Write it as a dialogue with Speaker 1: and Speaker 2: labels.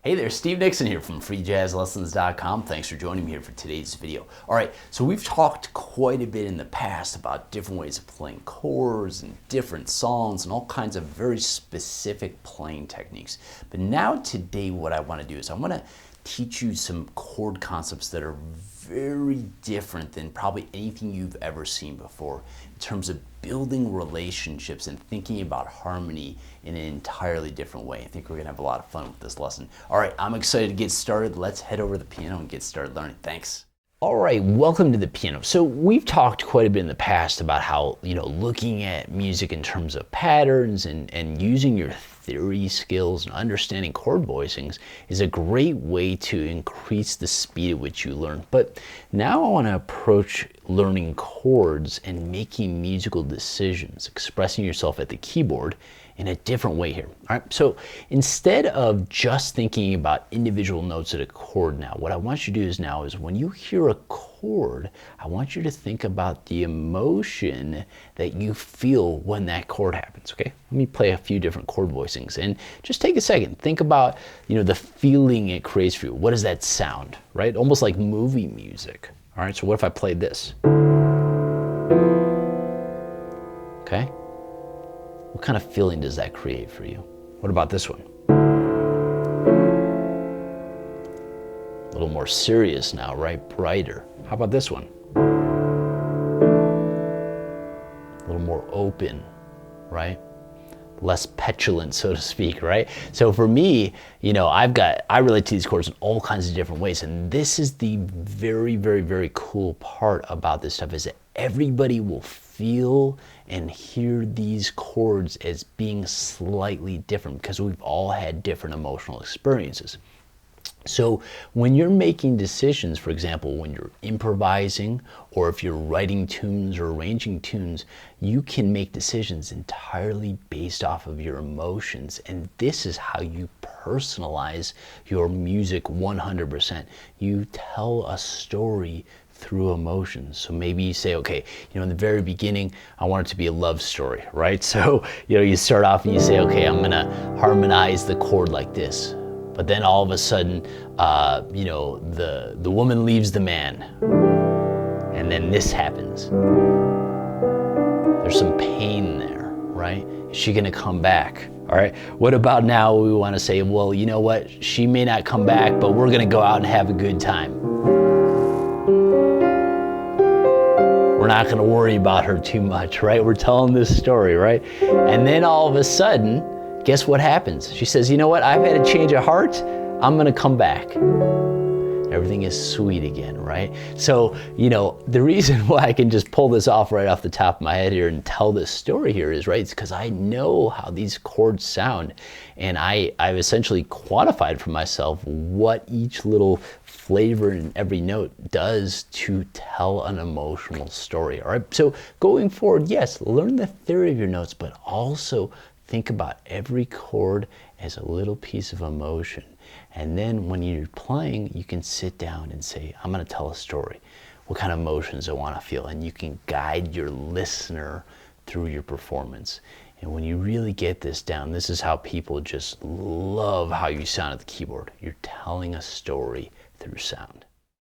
Speaker 1: Hey there, Steve Nixon here from Freejazzlessons.com. Thanks for joining me here for today's video. All right, so we've talked quite a bit in the past about different ways of playing chords and different songs and all kinds of very specific playing techniques. But now today what I want to do is I want to teach you some chord concepts that are very different than probably anything you've ever seen before in terms of building relationships and thinking about harmony in an entirely different way. I think we're gonna have a lot of fun with this lesson. All right, I'm excited to get started. Let's head over to the piano and get started learning. Thanks. All right, welcome to the piano. So we've talked quite a bit in the past about how, looking at music in terms of patterns and using your theory skills and understanding chord voicings is a great way to increase the speed at which you learn. But now I want to approach learning chords and making musical decisions, expressing yourself at the keyboard in a different way here. All right, so instead of just thinking about individual notes at a chord now, what I want you to do is when you hear a chord, I want you to think about the emotion that you feel when that chord happens, okay? Let me play a few different chord voicings and just take a second. Think about, the feeling it creates for you. What does that sound, right? Almost like movie music. All right, so what if I played this? Okay? What kind of feeling does that create for you? What about this one? A little more serious now, right? Brighter. How about this one? A little more open, right? Less petulant, so to speak, right? So for me, I relate to these chords in all kinds of different ways. And this is the very, very, very cool part about this stuff is that everybody will feel and hear these chords as being slightly different because we've all had different emotional experiences. So when you're making decisions, for example, when you're improvising or if you're writing tunes or arranging tunes, you can make decisions entirely based off of your emotions. And this is how you personalize your music 100%. You tell a story through emotions. So maybe you say, okay, in the very beginning, I want it to be a love story, right? So, you start off and you say, okay, I'm gonna harmonize the chord like this. But then all of a sudden, the woman leaves the man. And then this happens. There's some pain there, right? Is she gonna come back? All right, what about now we wanna say, well, you know what? She may not come back, but we're gonna go out and have a good time. We're not gonna worry about her too much, right? We're telling this story, right? And then all of a sudden, guess what happens? She says, you know what? I've had a change of heart. I'm gonna come back. Everything is sweet again, right? So, the reason why I can just pull this off right off the top of my head here and tell this story here is, right, it's because I know how these chords sound. And I've essentially quantified for myself what each little flavor in every note does to tell an emotional story, all right? So going forward, yes, learn the theory of your notes, but also think about every chord as a little piece of emotion. And then when you're playing, you can sit down and say, I'm gonna tell a story. What kind of emotions I wanna feel? And you can guide your listener through your performance. And when you really get this down, this is how people just love how you sound at the keyboard. You're telling a story through sound.